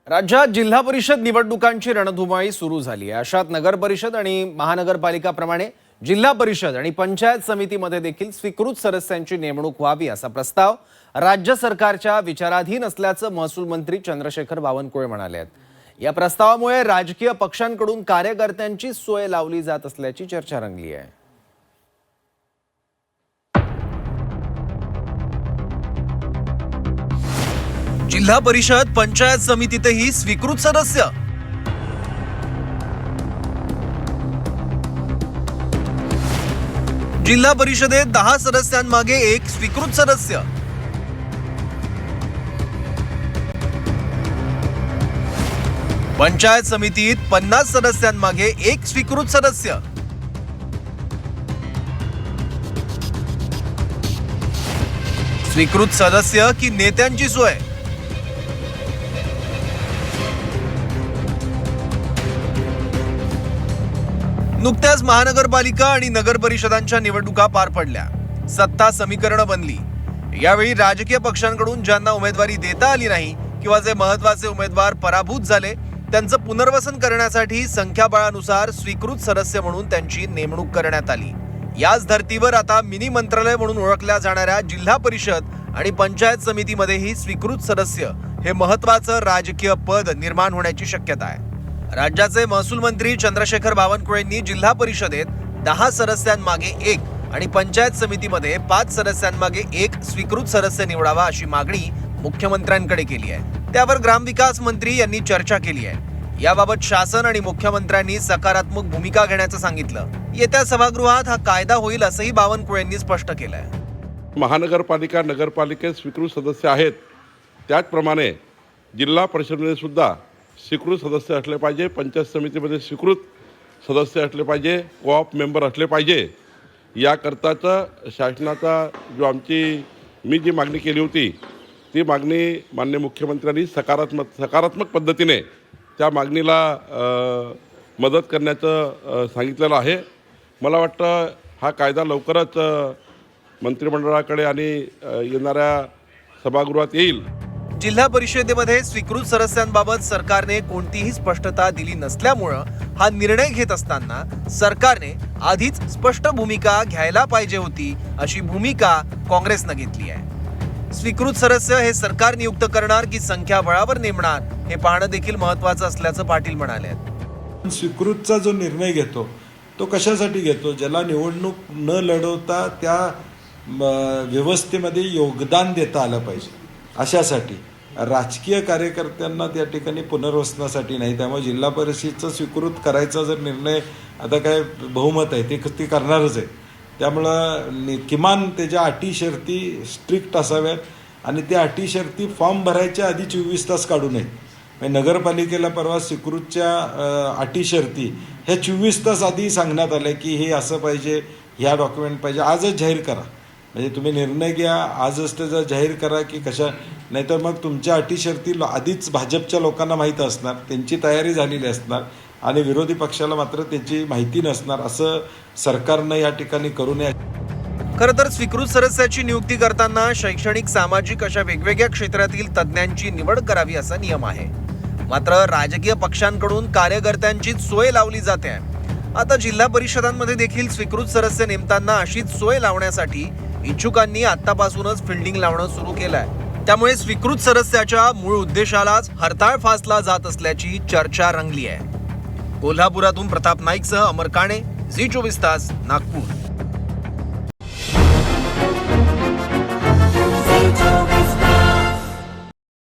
राज्यात जिल्हा परिषद निवडणुकांची रणधुमाळी सुरू झाली आहे। अशात नगर परिषद आणि महानगरपालिकाप्रमाणे जिल्हा परिषद आणि पंचायत समितीमध्ये देखील स्वीकृत सदस्यांची नेमणूक व्हावी असा प्रस्ताव राज्य सरकारच्या विचाराधीन असल्याचं महसूल मंत्री चंद्रशेखर बावनकुळे म्हणाले आहेत। या प्रस्तावामुळे राजकीय पक्षांकडून कार्यकर्त्यांची सोय लावली जात असल्याची चर्चा रंगली आहे। जिल्हा परिषद पंचायत समितीतही स्वीकृत सदस्य। जिल्हा परिषदेत 10 सदस्यांमागे एक स्वीकृत सदस्य। पंचायत समितीत 50 सदस्यांमागे एक स्वीकृत सदस्य। स्वीकृत सदस्य की नेत्यांची सोय? नुकत्याच महानगरपालिका आणि नगर परिषदांच्या निवडणुका पार पडल्या। सत्ता समीकरणं बनली। यावेळी राजकीय पक्षांकडून ज्यांना उमेदवारी देता आली नाही किंवा जे महत्त्वाचे उमेदवार पराभूत झाले त्यांचं पुनर्वसन करण्यासाठी संख्याबळानुसार स्वीकृत सदस्य म्हणून त्यांची नेमणूक करण्यात आली। याच धर्तीवर आता मिनी मंत्रालय म्हणून ओळखल्या जाणाऱ्या जिल्हा परिषद आणि पंचायत समितीमध्येही स्वीकृत सदस्य हे महत्त्वाचं राजकीय पद निर्माण होण्याची शक्यता आहे। राज्याचे महसूल मंत्री चंद्रशेखर बावनकुळेंनी जिल्हा परिषदेत 10 सदस्यांमागे एक आणि पंचायत समितीमध्ये 5 सदस्यांमागे एक स्वीकृत सदस्य निवडावा अशी मागणी मुख्यमंत्र्यांकडे केली आहे। त्यावर ग्रामविकास मंत्री यांनी चर्चा केली आहे। याबाबत शासन आणि मुख्यमंत्र्यांनी सकारात्मक भूमिका घेण्याचं सांगितलं। येत्या सभागृहात हा कायदा होईल असंही बावनकुळेंनी स्पष्ट केलंय। महानगरपालिका नगरपालिकेत स्वीकृत सदस्य आहेत, त्याचप्रमाणे जिल्हा परिषदेमध्ये सुद्धा स्वीकृत सदस्य असले पाहिजे, पंचायत समितीमध्ये स्वीकृत सदस्य असले पाहिजे, कोऑप मेंबर असले पाहिजे। याकरताचा शासनाचा मी जी मागणी केली होती ती मागणी माननीय मुख्यमंत्र्यांनी सकारात्मक पद्धतीने त्या मागणीला मदत करण्याचं सांगितलेलं आहे। मला वाटतं हा कायदा लवकरच मंत्रिमंडळाकडे आणि येणाऱ्या सभागृहात येईल। जिल्हा परिषदेमध्ये स्वीकृत सदस्यांबाबत सरकारने कोणतीही स्पष्टता दिली नसल्यामुळे हा निर्णय घेत असताना सरकारने आधीच स्पष्ट भूमिका घ्यायला पाहिजे होती अशी भूमिका काँग्रेसने घेतली आहे। स्वीकृत सदस्य हे सरकार नियुक्त करणार की संख्याबळावर नेमणार हे पाहणं देखील महत्त्वाचं असल्याचं पाटील म्हणाले। स्वीकृतचा जो निर्णय घेतो तो कशासाठी घेतो? ज्याला निवडणूक न लढवता त्या व्यवस्थेमध्ये योगदान देता आलं पाहिजे अशासाठी। राजकीय कार्यकर्त्यांना त्या ठिकाणी पुनर्वसनासाठी नाही। त्यामुळे जिल्हा परिषदेचं स्वीकृत करायचा जर निर्णय आता काय बहुमत आहे ते करणारच आहे। त्यामुळं किमान त्याच्या अटी शर्ती स्ट्रिक्ट असाव्यात आणि त्या अटी शर्ती फॉर्म भरायच्या आधी 24 तास काढू नयेत। नगरपालिकेला परवा स्वीकृतच्या अटी शर्ती ह्या 24 तास आधी सांगण्यात आल्या की हे असं पाहिजे, ह्या डॉक्युमेंट पाहिजे, आजच जाहीर करा। म्हणजे तुम्ही निर्णय घ्या, आजच त्याचा जाहीर करा की कशा, नाहीतर मग तुमच्या अटी शर्ती आधीच भाजपच्या लोकांना माहीत असणार, त्यांची तयारी झालेली असणार आणि विरोधी पक्षाला मात्र त्याची माहिती नसणार। असं सरकारनं या ठिकाणी करू नये। खरं तर स्वीकृत सदस्याची नियुक्ती करताना शैक्षणिक, सामाजिक अशा वेगवेगळ्या क्षेत्रातील तज्ज्ञांची निवड करावी असा नियम आहे। मात्र राजकीय पक्षांकडून कार्यकर्त्यांची सोय लावली जाते। आता जिल्हा परिषदांमध्ये देखील स्वीकृत सदस्य नेमताना अशीच सोय लावण्यासाठी इच्छुकांनी आतापासूनच फिल्डिंग लावणं सुरू केलंय। त्यामुळे स्वीकृत सदस्याच्या मूळ उद्देशालाच हरताळ फासला जात असल्याची चर्चा रंगली आहे। कोल्हापुरातून प्रताप नाईकसह अमर काणे, झी 24 तास, नागपूर।